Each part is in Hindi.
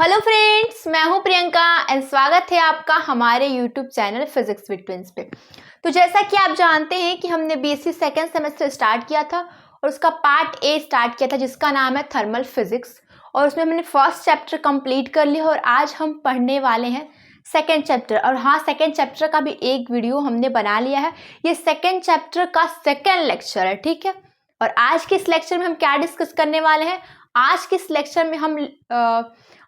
हेलो फ्रेंड्स, मैं हूं प्रियंका एंड स्वागत है आपका हमारे YouTube channel physics with twins पे। तो जैसा कि आप जानते हैं कि हमने बीएससी सेकेंड सेमेस्टर स्टार्ट किया था और उसका पार्ट ए स्टार्ट किया था जिसका नाम है थर्मल फिजिक्स, और उसमें हमने फर्स्ट चैप्टर कंप्लीट कर लिया और आज हम पढ़ने वाले हैं सेकेंड चैप्टर। और हाँ, सेकेंड चैप्टर का भी एक वीडियो हमने बना लिया है। ये सेकेंड चैप्टर का सेकेंड लेक्चर है, ठीक है। और आज के इस लेक्चर में हम क्या डिस्कस करने वाले हैं? आज के इस लेक्चर में हम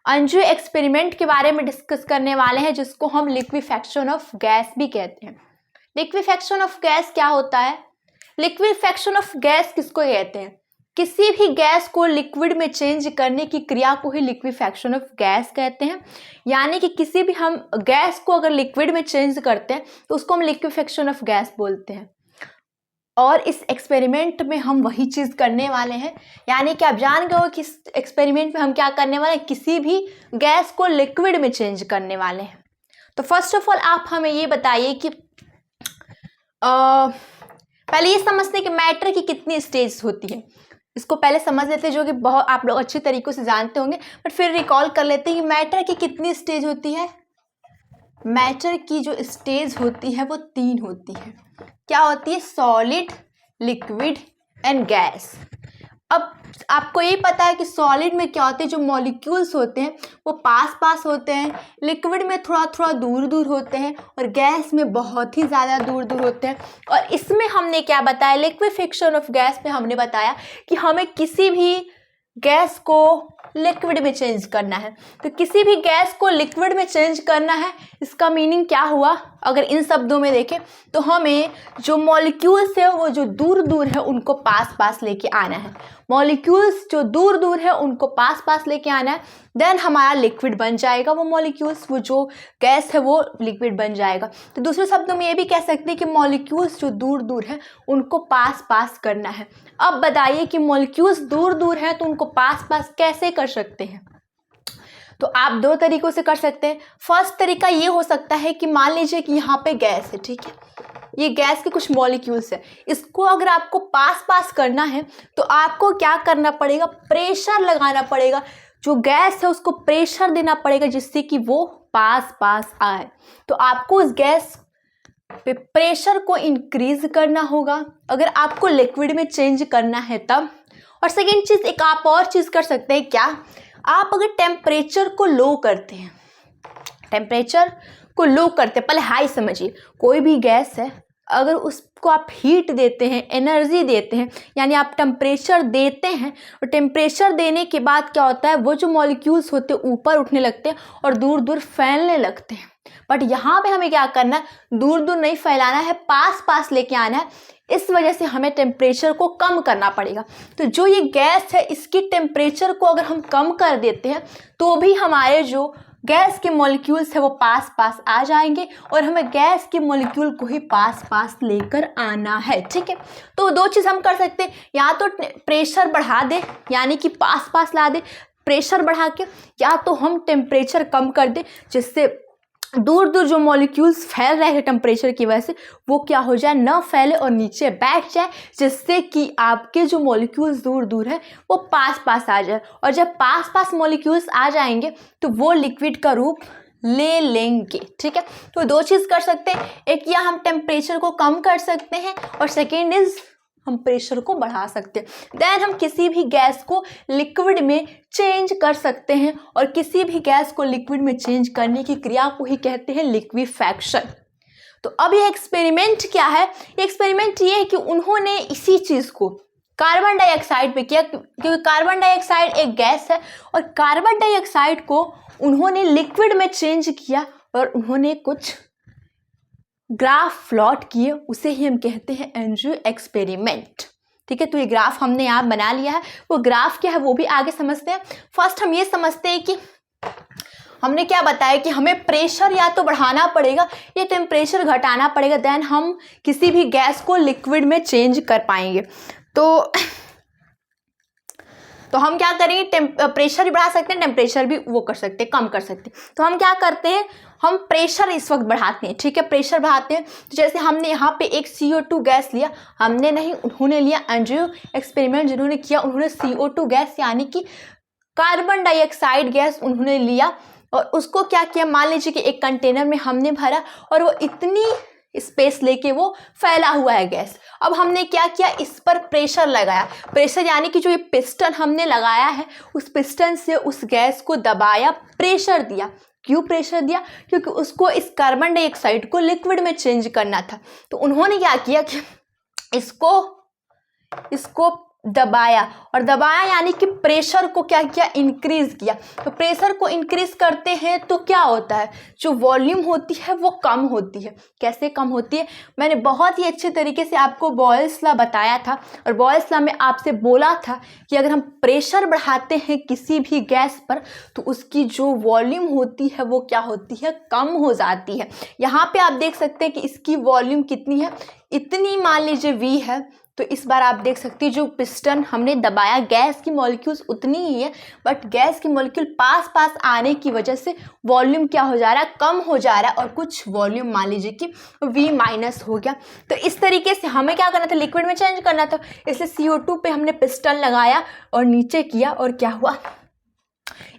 अंजू एक्सपेरिमेंट के बारे में डिस्कस करने वाले हैं, जिसको हम लिक्विफैक्शन ऑफ गैस भी कहते हैं। लिक्विफैक्शन ऑफ गैस क्या होता है? लिक्विफैक्शन ऑफ गैस किसको कहते हैं? किसी भी गैस को लिक्विड में चेंज करने की क्रिया को ही लिक्विफैक्शन ऑफ गैस कहते हैं। यानी कि किसी भी हम गैस को अगर लिक्विड में चेंज करते हैं तो उसको हम लिक्विफैक्शन ऑफ गैस बोलते हैं। और इस एक्सपेरिमेंट में हम वही चीज़ करने वाले हैं, यानी कि आप जान गए हो कि इस एक्सपेरिमेंट में हम क्या करने वाले हैं, किसी भी गैस को लिक्विड में चेंज करने वाले हैं। तो फर्स्ट ऑफ ऑल आप हमें ये बताइए कि पहले ये समझते हैं कि मैटर की कितनी स्टेज होती है। इसको पहले समझ लेते हैं, जो कि बहुत आप लोग अच्छे तरीक़ों से जानते होंगे, बट फिर रिकॉल कर लेते हैं कि मैटर की कितनी स्टेज होती है। मैटर की जो स्टेज होती है वो 3 होती है। क्या होती है? Solid, liquid and gas. अब आपको ये पता है कि सॉलिड में क्या होते हैं, जो मॉलिक्यूल्स होते हैं वो पास पास होते हैं, लिक्विड में थोड़ा थोड़ा दूर दूर होते हैं और गैस में बहुत ही ज़्यादा दूर दूर होते हैं। और इसमें हमने क्या बताया, लिक्विफिकेशन ऑफ गैस में हमने बताया कि हमें किसी भी गैस को लिक्विड में चेंज करना है। तो किसी भी गैस को लिक्विड में चेंज करना है, इसका मीनिंग क्या हुआ? अगर इन शब्दों में देखें तो हमें जो मॉलिक्यूल्स है वो जो दूर दूर है उनको पास पास लेके आना है। मॉलिक्यूल्स जो दूर दूर है उनको पास पास लेके आना है, देन हमारा लिक्विड बन जाएगा। वो मॉलिक्यूल्स, वो जो गैस है वो लिक्विड बन जाएगा। तो दूसरे शब्दों में ये भी कह सकते हैं कि मॉलिक्यूल्स जो दूर दूर है उनको पास पास करना है। अब बताइए कि मॉलिक्यूल्स दूर दूर हैं तो उनको पास पास कैसे कर सकते हैं? तो आप 2 तरीकों से कर सकते हैं। फर्स्ट तरीका ये हो सकता है कि मान लीजिए कि यहाँ पे गैस है, ठीक है, ये गैस के कुछ मॉलिक्यूल्स है, इसको अगर आपको पास पास करना है तो आपको क्या करना पड़ेगा? प्रेशर लगाना पड़ेगा। जो गैस है उसको प्रेशर देना पड़ेगा जिससे कि वो पास पास आए। तो आपको उस गैस पे प्रेशर को इंक्रीज करना होगा अगर आपको लिक्विड में चेंज करना है तब। और सेकेंड चीज़, एक आप और चीज़ कर सकते हैं। क्या? आप अगर टेम्परेचर को लो करते हैं, टेम्परेचर को लो करते हैं, पहले हाई समझिए, कोई भी गैस है अगर उसको आप हीट देते हैं, एनर्जी देते हैं, यानी आप टेम्परेचर देते हैं, और टेम्परेचर देने के बाद क्या होता है, वो जो मॉलिक्यूल्स होते हैं ऊपर उठने लगते हैं और दूर दूर फैलने लगते हैं। बट यहाँ पे हमें क्या करना है? दूर दूर नहीं फैलाना है, पास पास लेके आना है। इस वजह से हमें टेम्परेचर को कम करना पड़ेगा। तो जो ये गैस है इसकी टेम्परेचर को अगर हम कम कर देते हैं तो भी हमारे जो गैस के मॉलिक्यूल्स है वो पास पास आ जाएंगे और हमें गैस के मॉलिक्यूल को ही पास पास लेकर आना है, ठीक है। तो 2 चीज़ हम कर सकते हैं, या तो प्रेशर बढ़ा दे यानी कि पास पास ला दे प्रेशर बढ़ा के, या तो हम टेम्परेचर कम कर दे जिससे दूर दूर जो मॉलिक्यूल्स फैल रहे हैं टेम्परेचर की वजह से वो क्या हो जाए, न फैले और नीचे बैठ जाए, जिससे कि आपके जो मॉलिक्यूल्स दूर दूर है वो पास पास आ जाए। और जब पास पास मॉलिक्यूल्स आ जाएंगे तो वो लिक्विड का रूप ले लेंगे, ठीक है। तो 2 चीज़ कर सकते हैं, एक या हम टेम्परेचर को कम कर सकते हैं और सेकेंड इज हम प्रेशर को बढ़ा सकते हैं। देन हम किसी भी गैस को लिक्विड में चेंज कर सकते हैं, और किसी भी गैस को लिक्विड में चेंज करने की क्रिया को ही कहते हैं लिक्विफैक्शन। तो अब ये एक्सपेरिमेंट क्या है? ये एक्सपेरिमेंट ये है कि उन्होंने इसी चीज़ को कार्बन डाइऑक्साइड पे किया, क्योंकि कार्बन डाइऑक्साइड एक गैस है और कार्बन डाइऑक्साइड को उन्होंने लिक्विड में चेंज किया और उन्होंने कुछ ग्राफ प्लॉट किए, उसे ही हम कहते हैं अंजू एक्सपेरिमेंट, ठीक है। तो ये ग्राफ हमने यहाँ बना लिया है। वो ग्राफ क्या है वो भी आगे समझते हैं। फर्स्ट हम ये समझते हैं कि हमने क्या बताया कि हमें प्रेशर या तो बढ़ाना पड़ेगा या टेम्परेचर घटाना पड़ेगा, देन हम किसी भी गैस को लिक्विड में चेंज कर पाएंगे। तो हम क्या करेंगे, प्रेशर भी बढ़ा सकते हैं, टेम्परेचर भी वो कर सकते हैं, कम कर सकते हैं। तो हम क्या करते हैं, हम प्रेशर इस वक्त बढ़ाते हैं, ठीक है, प्रेशर बढ़ाते हैं। तो जैसे हमने यहाँ पे एक CO2 गैस लिया, हमने नहीं उन्होंने लिया, अंजू एक्सपेरिमेंट जिन्होंने किया उन्होंने CO2 गैस यानी कि कार्बन डाइऑक्साइड गैस उन्होंने लिया और उसको क्या किया, मान लीजिए कि एक कंटेनर में हमने भरा और वो इतनी स्पेस लेके वो फैला हुआ है गैस। अब हमने क्या किया, इस पर प्रेशर लगाया। प्रेशर यानी कि जो ये पिस्टन हमने लगाया है, उस पिस्टन से उस गैस को दबाया, प्रेशर दिया। क्यों प्रेशर दिया? क्योंकि उसको इस कार्बन डाइऑक्साइड को लिक्विड में चेंज करना था। तो उन्होंने क्या किया कि इसको दबाया, और दबाया यानी कि प्रेशर को क्या किया, इंक्रीज किया। तो प्रेशर को इंक्रीज करते हैं तो क्या होता है, जो वॉल्यूम होती है वो कम होती है। कैसे कम होती है? मैंने बहुत ही अच्छे तरीके से आपको बॉयल्स लॉ बताया था, और बॉयल्स लॉ में आपसे बोला था कि अगर हम प्रेशर बढ़ाते हैं किसी भी गैस पर तो उसकी जो वॉल्यूम होती है वो क्या होती है, कम हो जाती है। यहाँ पे आप देख सकते हैं कि इसकी वॉल्यूम कितनी है, इतनी मान लीजिए V है। तो इस बार आप देख सकते हैं जो पिस्टन हमने दबाया, गैस की मॉलिक्यूल्स उतनी ही है, बट गैस की मॉलिक्यूल पास पास आने की वजह से वॉल्यूम क्या हो जा रहा है, कम हो जा रहा है, और कुछ वॉल्यूम मान लीजिए कि V माइनस हो गया। तो इस तरीके से हमें क्या करना था, लिक्विड में चेंज करना था। इसलिए CO2 पे हमने पिस्टन लगाया और नीचे किया, और क्या हुआ,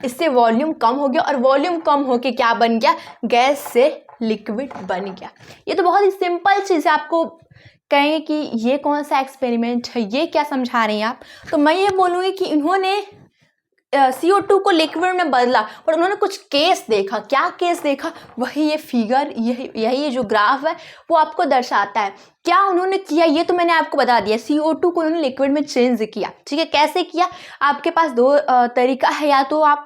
इससे वॉल्यूम कम हो गया, और वॉल्यूम कम होके क्या बन गया, गैस से लिक्विड बन गया। ये तो बहुत ही सिंपल चीज़ है। आपको कहेंगे कि ये कौन सा एक्सपेरिमेंट है, ये क्या समझा रहे हैं आप, तो मैं ये बोलूँगी कि इन्होंने CO2 को लिक्विड में बदला, और उन्होंने कुछ केस देखा। क्या केस देखा, वही ये फिगर, यही ये जो ग्राफ है वो आपको दर्शाता है। क्या उन्होंने किया ये तो मैंने आपको बता दिया, CO2 को उन्होंने लिक्विड में चेंज किया। ठीक है, कैसे किया, आपके पास दो तरीका है, या तो आप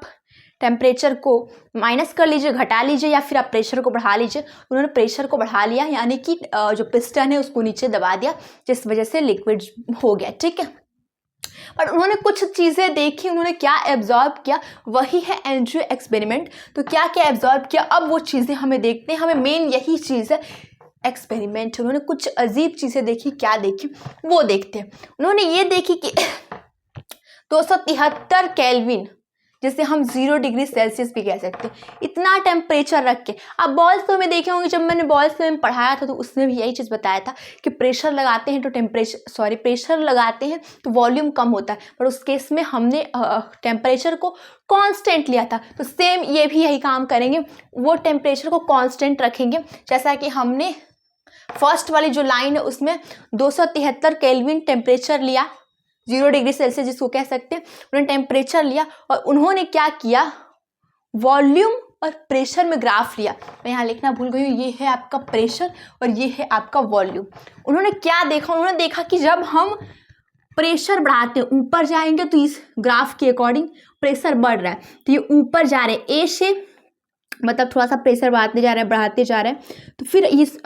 टेम्परेचर को माइनस कर लीजिए, घटा लीजिए, या फिर आप प्रेशर को बढ़ा लीजिए। उन्होंने प्रेशर को बढ़ा लिया, यानी कि जो पिस्टन है उसको नीचे दबा दिया, जिस वजह से लिक्विड हो गया। ठीक है, पर उन्होंने कुछ चीज़ें देखी, उन्होंने क्या एब्जॉर्ब किया, वही है एंड्रयू एक्सपेरिमेंट। तो क्या क्या एब्जॉर्ब किया, अब वो चीज़ें हमें देखते हैं। हमें मेन यही चीज़ है, एक्सपेरिमेंट। उन्होंने कुछ अजीब चीज़ें देखी, क्या देखी वो देखते हैं। उन्होंने ये देखी कि 273 केल्विन, जिसे हम 0 डिग्री सेल्सियस भी कह सकते हैं, इतना टेम्परेचर रख के। आप बॉयल्स लॉ में देखे होंगे, जब मैंने बॉयल्स लॉ में पढ़ाया था तो उसमें भी यही चीज़ बताया था कि प्रेशर लगाते हैं तो प्रेशर लगाते हैं तो वॉल्यूम कम होता है, पर उस केस में हमने टेम्परेचर को कांस्टेंट लिया था। तो सेम ये भी यही काम करेंगे, वो टेम्परेचर को कांस्टेंट रखेंगे। जैसा कि हमने फर्स्ट वाली जो लाइन है उसमें 273 केल्विन टेम्परेचर लिया, 0 डिग्री सेल्सियस जिसको कह सकते हैं, उन्होंने टेम्परेचर लिया, और उन्होंने क्या किया, वॉल्यूम और प्रेशर में ग्राफ लिया। मैं यहाँ लिखना भूल गई हूँ, ये है आपका प्रेशर और ये है आपका वॉल्यूम। उन्होंने क्या देखा, उन्होंने देखा कि जब हम प्रेशर बढ़ाते हैं, ऊपर जाएंगे तो इस ग्राफ के अकॉर्डिंग प्रेशर बढ़ रहा है, तो ये ऊपर जा रहे हैं, ए से मतलब थोड़ा सा प्रेशर बढ़ाते जा रहे हैं। तो फिर इस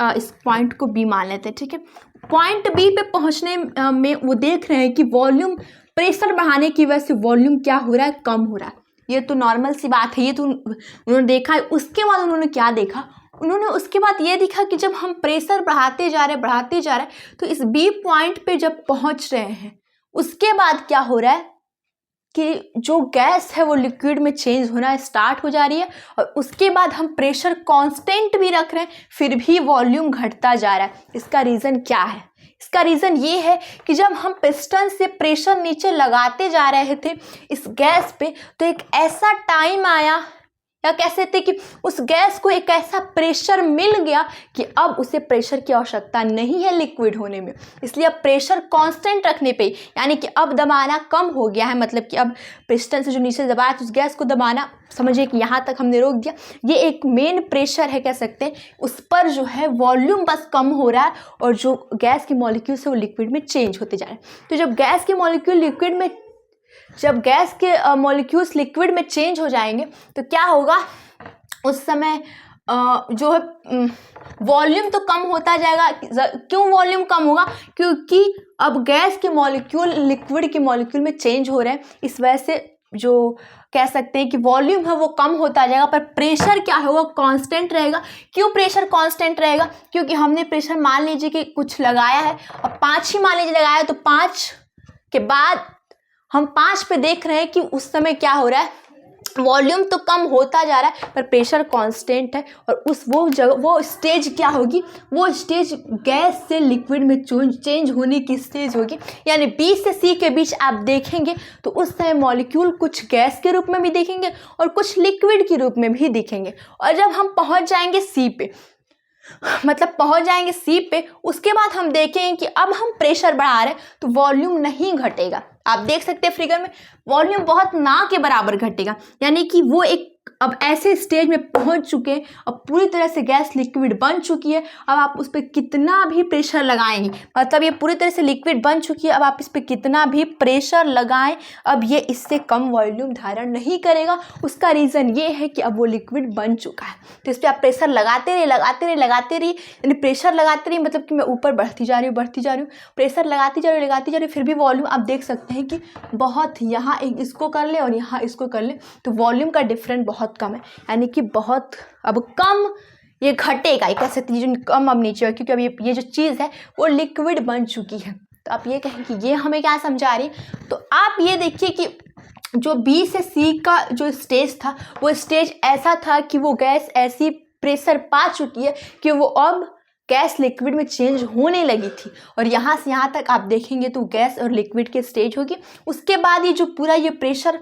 पॉइंट को बी मान लेते हैं। ठीक है, पॉइंट बी पे पहुंचने में वो देख रहे हैं कि वॉल्यूम, प्रेशर बढ़ाने की वजह से वॉल्यूम क्या हो रहा है, कम हो रहा है। ये तो नॉर्मल सी बात है, ये तो उन्होंने देखा है। उसके बाद उन्होंने क्या देखा, उन्होंने उसके बाद ये देखा कि जब हम प्रेशर बढ़ाते जा रहे हैं तो इस बी पॉइंट पे जब पहुंच रहे हैं, उसके बाद क्या हो रहा है कि जो गैस है वो लिक्विड में चेंज होना स्टार्ट हो जा रही है, और उसके बाद हम प्रेशर कांस्टेंट भी रख रहे हैं, फिर भी वॉल्यूम घटता जा रहा है। इसका रीज़न क्या है? इसका रीज़न ये है कि जब हम पिस्टन से प्रेशर नीचे लगाते जा रहे थे इस गैस पे, तो एक ऐसा टाइम आया, या कह सकते कि उस गैस को एक ऐसा प्रेशर मिल गया कि अब उसे प्रेशर की आवश्यकता नहीं है लिक्विड होने में। इसलिए अब प्रेशर कांस्टेंट रखने पे, यानी कि अब दबाना कम हो गया है, मतलब कि अब पिस्टन से जो नीचे दबाया तो उस गैस को दबाना, समझिए कि यहाँ तक हमने रोक दिया। ये एक मेन प्रेशर है कह सकते हैं, उस पर जो है वॉल्यूम बस कम हो रहा है, और जो गैस की मॉलिक्यूल्स है वो लिक्विड में चेंज होते जा रहे हैं। तो जब गैस के मॉलिक्यूल्स लिक्विड में चेंज हो जाएंगे तो क्या होगा, उस समय जो है वॉल्यूम तो कम होता जाएगा। क्यों वॉल्यूम कम होगा? क्योंकि अब गैस के मॉलिक्यूल लिक्विड के मॉलिक्यूल में चेंज हो रहे हैं, इस वजह से जो कह सकते हैं कि वॉल्यूम है वो कम होता जाएगा, पर प्रेशर क्या होगा, कांस्टेंट रहेगा। क्यों प्रेशर कांस्टेंट रहेगा? क्योंकि हमने प्रेशर मान लीजिए कि कुछ लगाया है, और 5 ही मान लीजिए लगाया है, तो 5 के बाद हम 5 पे देख रहे हैं कि उस समय क्या हो रहा है, वॉल्यूम तो कम होता जा रहा है पर प्रेशर कांस्टेंट है। और वो स्टेज क्या होगी, वो स्टेज गैस से लिक्विड में चेंज होने की स्टेज होगी। यानी बी से सी के बीच आप देखेंगे तो उस समय मॉलिक्यूल कुछ गैस के रूप में भी दिखेंगे और कुछ लिक्विड के रूप में भी दिखेंगे। और जब हम पहुंच जाएंगे सी पे, मतलब पहुंच जाएंगे सी पे, उसके बाद हम देखेंगे कि अब हम प्रेशर बढ़ा रहे हैं तो वॉल्यूम नहीं घटेगा। आप देख सकते हैं फिगर में वॉल्यूम बहुत ना के बराबर घटेगा, यानी कि वो एक अब ऐसे स्टेज में पहुंच चुके हैं, अब पूरी तरह से गैस लिक्विड बन चुकी है। अब आप उस पर कितना भी प्रेशर लगाएंगे, मतलब ये पूरी तरह से लिक्विड बन चुकी है, अब आप इस पर कितना भी प्रेशर लगाएं अब ये इससे कम वॉल्यूम धारण नहीं करेगा। उसका रीज़न ये है कि अब वो लिक्विड बन चुका है। तो इस पर आप प्रेशर लगाते रहिए, यानी प्रेशर लगाते रहिए मतलब कि मैं ऊपर बढ़ती जा रही हूँ, प्रेशर लगाती जा रही हूँ, फिर भी वॉल्यूम आप देख सकते हैं कि बहुत, यहाँ इसको कर ले और यहाँ इसको कर ले तो वॉल्यूम का डिफरेंस बहुत कम है, यानी कि बहुत अब कम ये घटेगा। एक ऐसे चीज़ कम अब नीचे है क्योंकि अब ये जो चीज़ है वो लिक्विड बन चुकी है। तो आप ये कहें कि ये हमें क्या समझा रही है। तो आप ये देखिए कि जो बी से सी का जो स्टेज था वो स्टेज ऐसा था कि वो गैस ऐसी प्रेशर पा चुकी है कि वो अब गैस लिक्विड में चेंज होने लगी थी। और यहाँ से यहाँ तक आप देखेंगे तो गैस और लिक्विड के स्टेज होगी। उसके बाद ये जो पूरा ये प्रेशर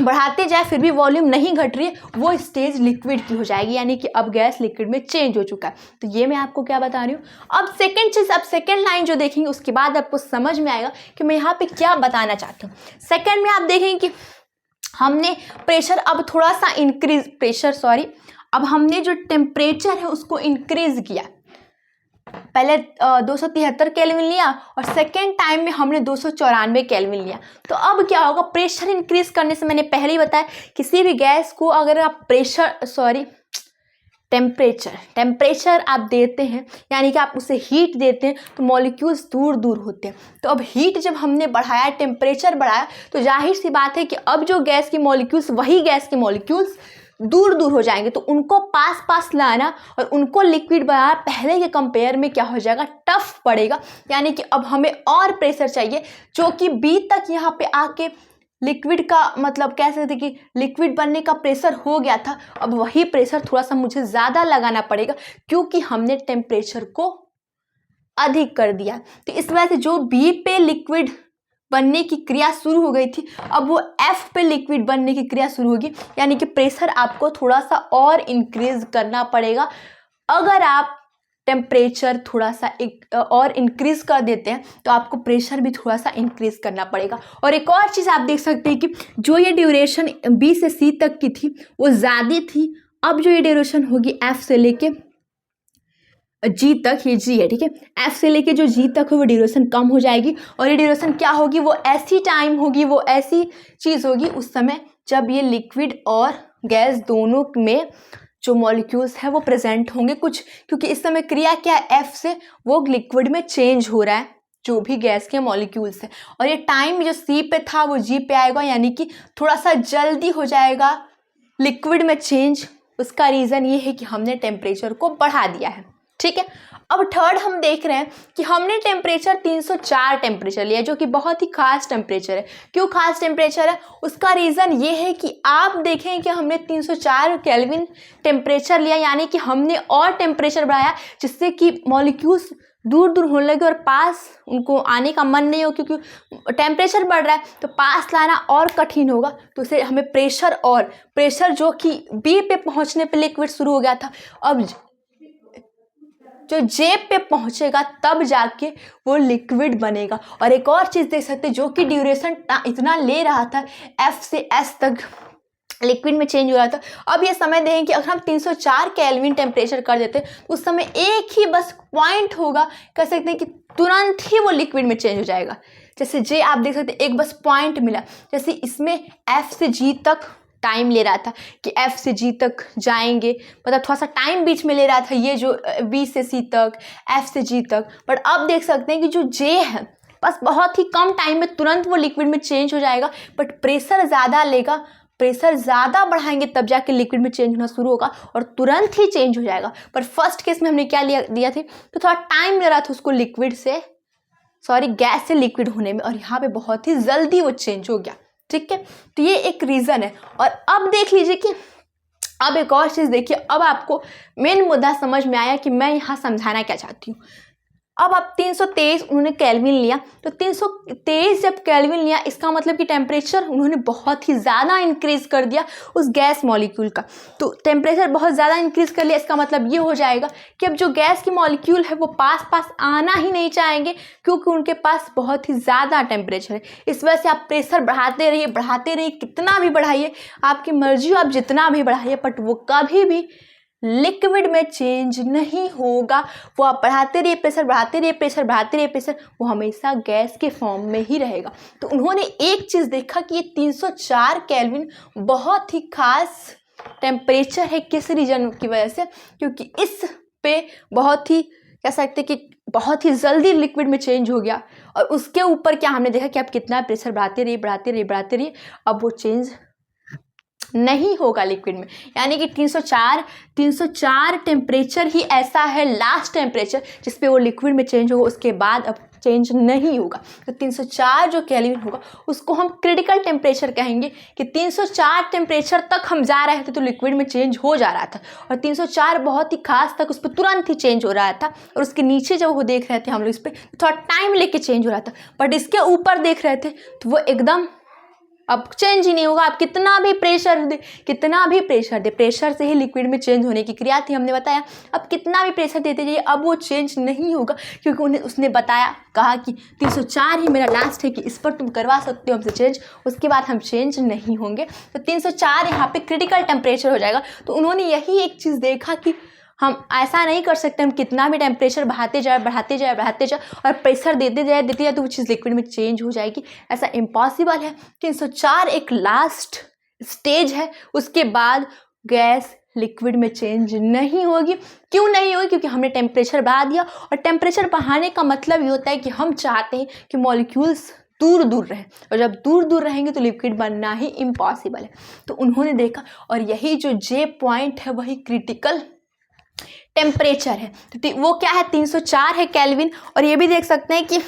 बढ़ाते जाए फिर भी वॉल्यूम नहीं घट रही है, वो स्टेज लिक्विड की हो जाएगी, यानी कि अब गैस लिक्विड में चेंज हो चुका है। तो ये मैं आपको क्या बता रही हूँ। अब सेकंड चीज़, अब सेकंड लाइन जो देखेंगे उसके बाद आपको समझ में आएगा कि मैं यहाँ पे क्या बताना चाहती हूँ। सेकंड में आप देखेंगे कि हमने प्रेशर अब थोड़ा सा अब हमने जो टेम्परेचर है उसको इंक्रीज किया। पहले 273 केल्विन लिया और सेकेंड टाइम में हमने 294 केल्विन लिया। तो अब क्या होगा, प्रेशर इंक्रीज करने से मैंने पहले ही बताया किसी भी गैस को अगर आप टेम्परेचर आप देते हैं, यानी कि आप उसे हीट देते हैं तो मॉलिक्यूल्स दूर दूर होते हैं। तो अब हीट जब हमने बढ़ाया, टेम्परेचर बढ़ाया, तो जाहिर सी बात है कि अब जो गैस की मॉलिक्यूल्स, वही गैस के मॉलिक्यूल्स दूर दूर हो जाएंगे। तो उनको पास लाना और उनको लिक्विड बनाना पहले के कंपेयर में क्या हो जाएगा, टफ पड़ेगा। यानी कि अब हमें और प्रेशर चाहिए, जो कि बी तक यहाँ पे आके लिक्विड का मतलब कह सकते कि लिक्विड बनने का प्रेशर हो गया था। अब वही प्रेशर थोड़ा सा मुझे ज़्यादा लगाना पड़ेगा क्योंकि हमने टेम्परेचर को अधिक कर दिया। तो इस वजह से जो बी पे लिक्विड बनने की क्रिया शुरू हो गई थी, अब वो एफ पे लिक्विड बनने की क्रिया शुरू होगी। यानी कि प्रेशर आपको थोड़ा सा और इंक्रीज करना पड़ेगा। अगर आप टेम्परेचर थोड़ा सा और इंक्रीज कर देते हैं तो आपको प्रेशर भी थोड़ा सा इंक्रीज करना पड़ेगा। और एक और चीज़ आप देख सकते हैं कि जो ये ड्यूरेशन बी से सी तक की थी वो ज़्यादा थी। अब जो ये ड्यूरेशन होगी एफ से लेके जी तक, ये जी है, ठीक है, एफ से लेके जो जी तक है वो ड्यूरेशन कम हो जाएगी। और ये ड्यूरेशन क्या होगी, वो ऐसी टाइम होगी, वो ऐसी चीज़ होगी उस समय जब ये लिक्विड और गैस दोनों में जो मॉलिक्यूल्स है वो प्रेजेंट होंगे कुछ, क्योंकि इस समय क्रिया क्या है, एफ से वो लिक्विड में चेंज हो रहा है जो भी गैस के मॉलिक्यूल्स है। और ये टाइम जो सी पे था वो जी पे आएगा, यानी कि थोड़ा सा जल्दी हो जाएगा लिक्विड में चेंज। उसका रीज़न ये है कि हमने टेम्परेचर को बढ़ा दिया है, ठीक है। अब थर्ड हम देख रहे हैं कि हमने टेम्परेचर 304 टेम्परेचर लिया, जो कि बहुत ही खास टेम्परेचर है। क्यों खास टेम्परेचर है, उसका रीज़न ये है कि आप देखें कि हमने 304 केल्विन टेम्परेचर लिया, यानी कि हमने और टेम्परेचर बढ़ाया जिससे कि मॉलिक्यूल्स दूर दूर होने लगे और पास उनको आने का मन नहीं हो, क्योंकि टेम्परेचर बढ़ रहा है तो पास लाना और कठिन होगा। तो उसे हमें प्रेशर जो कि बी पे पहुंचने पे लिक्विड शुरू हो गया था, अब जो जेब पे पहुंचेगा तब जाके वो लिक्विड बनेगा। और एक और चीज़ देख सकते हैं, जो कि ड्यूरेशन इतना ले रहा था एफ से एस तक लिक्विड में चेंज हो रहा था, अब ये समय देखें कि अगर हम 304 केल्विन टेम्परेचर कर देते तो उस समय एक ही बस पॉइंट होगा, कह सकते हैं कि तुरंत ही वो लिक्विड में चेंज हो जाएगा। जैसे जे आप देख सकते हैं एक बस पॉइंट मिला, जैसे इसमें एफ से जी तक टाइम ले रहा था कि एफ से जी तक जाएंगे, मतलब थोड़ा सा टाइम बीच में ले रहा था ये जो बी से सी तक, एफ से जी तक। बट अब देख सकते हैं कि जो जे है बस बहुत ही कम टाइम में तुरंत वो लिक्विड में चेंज हो जाएगा, बट प्रेशर ज़्यादा लेगा, प्रेशर ज़्यादा बढ़ाएंगे तब जाके लिक्विड में चेंज होना शुरू होगा और तुरंत ही चेंज हो जाएगा। पर फर्स्ट केस में हमने क्या दिया थे, तो थोड़ा टाइम ले रहा था उसको गैस से लिक्विड होने में, और यहाँ पे बहुत ही जल्दी वो चेंज हो गया, ठीक है, तो ये एक रीज़न है। और अब देख लीजिए कि अब एक और चीज़ देखिए, अब आपको मेन मुद्दा समझ में आया कि मैं यहाँ समझाना क्या चाहती हूँ। अब 323 उन्होंने केल्विन लिया, तो 323 जब केल्विन लिया, इसका मतलब कि टेम्परेचर उन्होंने बहुत ही ज़्यादा इंक्रीज़ कर दिया उस गैस मॉलिक्यूल का। तो टेम्परेचर बहुत ज़्यादा इंक्रीज़ कर लिया, इसका मतलब ये हो जाएगा कि अब जो गैस की मॉलिक्यूल है वो पास आना ही नहीं चाहेंगे, क्योंकि उनके पास बहुत ही ज़्यादा टेम्परेचर है। इस वजह से आप प्रेशर बढ़ाते रहिए, कितना भी बढ़ाइए, आपकी मर्जी, आप जितना भी बढ़ाइए, बट वो कभी भी लिक्विड में चेंज नहीं होगा। वो आप बढ़ाते रहिए प्रेशर, वो हमेशा गैस के फॉर्म में ही रहेगा। तो उन्होंने एक चीज़ देखा कि ये 304 केल्विन बहुत ही खास टेम्परेचर है। किस रीजन की वजह से? क्योंकि इस पे बहुत ही कह सकते कि बहुत ही जल्दी लिक्विड में चेंज हो गया। और उसके ऊपर क्या हमने देखा कि आप कितना प्रेशर बढ़ाते रहिए, अब वो चेंज नहीं होगा लिक्विड में। यानी कि 304 टेम्परेचर ही ऐसा है लास्ट टेम्परेचर जिस पे वो लिक्विड में चेंज होगा, उसके बाद अब चेंज नहीं होगा। तो 304 जो केल्विन होगा उसको हम क्रिटिकल टेम्परेचर कहेंगे कि 304 टेम्परेचर तक हम जा रहे थे तो लिक्विड में चेंज हो जा रहा था, और 304 बहुत ही खास तक उस पर तुरंत ही चेंज हो रहा था। और उसके नीचे जब वो देख रहे थे हम लोग, इस पर थोड़ा टाइम लेके चेंज हो रहा था, बट इसके ऊपर देख रहे थे तो वो एकदम अब चेंज ही नहीं होगा। आप कितना भी प्रेशर दे, प्रेशर से ही लिक्विड में चेंज होने की क्रिया थी, हमने बताया। अब कितना भी प्रेशर देते जाइए, अब वो चेंज नहीं होगा, क्योंकि उसने कहा कि 304 ही मेरा लास्ट है कि इस पर तुम करवा सकते हो हमसे चेंज, उसके बाद हम चेंज नहीं होंगे। तो 304 यहाँ पे क्रिटिकल टेम्परेचर हो जाएगा। तो उन्होंने यही एक चीज़ देखा कि हम ऐसा नहीं कर सकते, हम कितना भी टेम्परेचर बढ़ाते जाए और प्रेशर देते जाए तो वो चीज़ लिक्विड में चेंज हो जाएगी, ऐसा इम्पॉसिबल है। 304 एक लास्ट स्टेज है, उसके बाद गैस लिक्विड में चेंज नहीं होगी। क्यों नहीं होगी? क्योंकि हमने टेम्परेचर बढ़ा दिया, और टेम्परेचर बढ़ाने का मतलब ये होता है कि हम चाहते हैं कि मॉलिक्यूल्स दूर रहे, और जब दूर रहेंगे तो लिक्विड बनना ही इम्पॉसिबल है। तो उन्होंने देखा, और यही जो जे पॉइंट है वही क्रिटिकल टेम्परेचर है। तो वो क्या है? 304 है केल्विन। और ये भी देख सकते हैं कि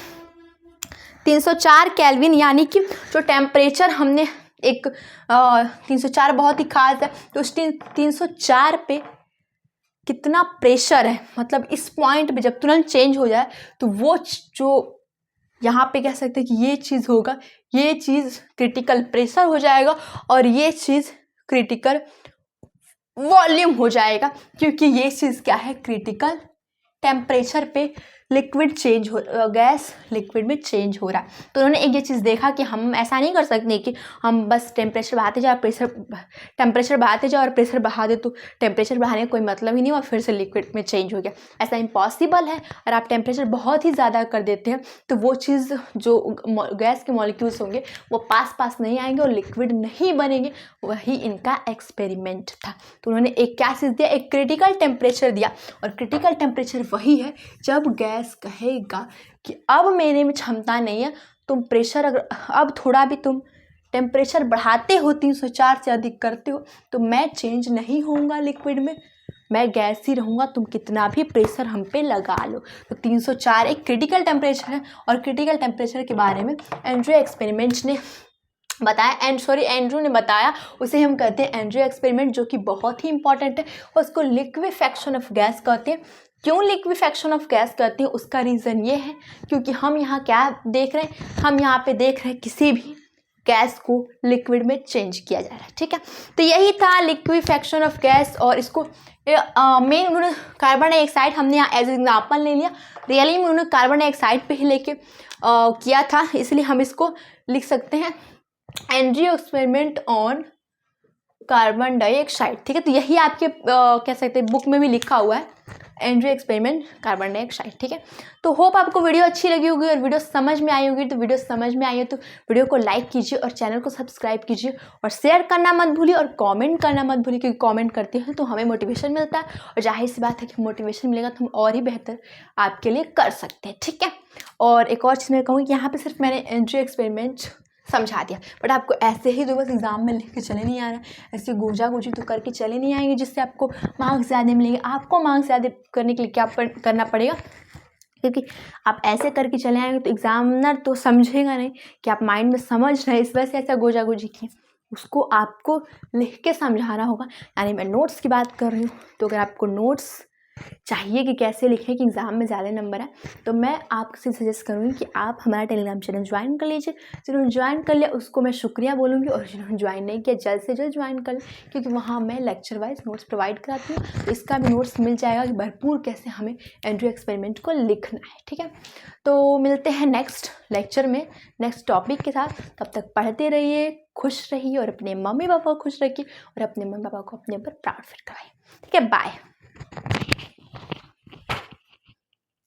304 केल्विन यानी कि जो टेम्परेचर हमने 304 बहुत ही खास है, तो उस 304 पे कितना प्रेशर है, मतलब इस पॉइंट पे जब तुरंत चेंज हो जाए तो वो जो यहाँ पे कह सकते हैं कि ये चीज़ होगा, ये चीज़ क्रिटिकल प्रेशर हो जाएगा, और ये चीज़ क्रिटिकल वॉल्यूम हो जाएगा, क्योंकि ये चीज़ क्या है? क्रिटिकल टेम्परेचर पे लिक्विड चेंज हो, गैस लिक्विड में चेंज हो रहा है। तो उन्होंने एक ये चीज़ देखा कि हम ऐसा नहीं कर सकते कि हम बस टेम्परेचर बढ़ाते जाओ और प्रेशर बढ़ा दे, तो टेम्परेचर बढ़ाने का कोई मतलब ही नहीं और फिर से लिक्विड में चेंज हो गया, ऐसा इम्पॉसिबल है। और आप टेम्परेचर बहुत ही ज़्यादा कर देते हैं तो वो चीज़ जो गैस के मॉलिक्यूल्स होंगे वो पास नहीं आएंगे और लिक्विड नहीं बनेंगे। वही इनका एक्सपेरिमेंट था। तो उन्होंने एक क्या चीज़ दिया? एक क्रिटिकल टेम्परेचर दिया, और क्रिटिकल टेम्परेचर वही है जब गैस कहेगा कि अब मेरे में क्षमता नहीं है, तुम प्रेशर अगर अब थोड़ा भी तुम टेम्परेचर बढ़ाते हो, 304 से अधिक करते हो, तो मैं चेंज नहीं होऊंगा लिक्विड में, मैं गैस ही रहूँगा, तुम कितना भी प्रेशर हम पे लगा लो। तो 304 एक क्रिटिकल टेम्परेचर है, और क्रिटिकल टेम्परेचर के बारे में एंड्रयू एक्सपेरिमेंट ने बताया, एंड्रू ने बताया, उसे हम कहते हैं एंड्रयू एक्सपेरिमेंट, जो कि बहुत ही इंपॉर्टेंट है। और उसको लिक्विफैक्शन ऑफ गैस कहते हैं। क्यों लिक्विफैक्शन ऑफ गैस कहते हैं? उसका रीज़न ये है क्योंकि हम यहाँ क्या देख रहे हैं? हम यहाँ पे देख रहे हैं किसी भी गैस को लिक्विड में चेंज किया जा रहा है, ठीक है। तो यही था लिक्विफैक्शन ऑफ गैस। और इसको मेन उन्होंने कार्बन डाइऑक्साइड हमने यहाँ एज एग्जाम्पल ले लिया, रियली में उन्होंने कार्बन डाइऑक्साइड पे ही लेके किया था, इसलिए हम इसको लिख सकते हैं Andrew experiment on carbon dioxide, ठीक है। तो यही आपके कह सकते हैं बुक में भी लिखा हुआ है, एंड्रयू एक्सपेरिमेंट कार्बन डाइऑक्साइड, ठीक है। तो होप आपको वीडियो अच्छी लगी होगी और वीडियो समझ में आई होगी। तो वीडियो समझ में आई हो तो वीडियो को लाइक कीजिए और चैनल को सब्सक्राइब कीजिए, और शेयर करना मत भूलिए और कमेंट करना मत भूलिए, क्योंकि कमेंट करते हैं तो हमें मोटिवेशन मिलता है, और जाहिर सी बात है कि मोटिवेशन मिलेगा तो हम और ही बेहतर आपके लिए कर सकते हैं, ठीक है। और एक और चीज़ मैं कहूँगी कि यहाँ पर सिर्फ मैंने एंड्रयू एक्सपेरिमेंट समझा दिया, बट आपको ऐसे ही तो बस एग्जाम में लिख के चले नहीं आ रहा है, ऐसे गोजा गोजी तो करके चले नहीं आएंगे जिससे आपको मार्क्स ज़्यादा मिलेंगे। आपको मार्क्स ज़्यादा करने के लिए क्या करना पड़ेगा? क्योंकि आप ऐसे करके चले आएंगे तो एग्जामिनर तो समझेगा नहीं कि आप माइंड में समझ रहे हैं, इस वजह से ऐसा गोजा गोजी किए। उसको आपको लिख के समझाना होगा। यानी मैं नोट्स की बात कर रही हूँ, तो अगर आपको नोट्स चाहिए कि कैसे लिखें कि एग्ज़ाम में ज़्यादा नंबर है, तो मैं आपसे सजेस्ट करूँगी कि आप हमारा टेलीग्राम चैनल ज्वाइन कर लीजिए। जिन्होंने ज्वाइन कर लिया उसको मैं शुक्रिया बोलूँगी, और जिन्होंने ज्वाइन नहीं किया जल्द से जल्द ज्वाइन कर लें, क्योंकि वहाँ मैं लेक्चर वाइज नोट्स प्रोवाइड कराती हूँ। तो इसका भी नोट्स मिल जाएगा कि भरपूर कैसे हमें एंड्रयू एक्सपेरिमेंट को लिखना है। ठीक है, तो मिलते हैं नेक्स्ट लेक्चर में नेक्स्ट टॉपिक के साथ। तब तक पढ़ते रहिए, खुश रहिए, और अपने मम्मी पापा को खुश रखिए, और अपने मम्मी पापा को अपने ऊपर प्राउड फील कराइए। ठीक है, बाय।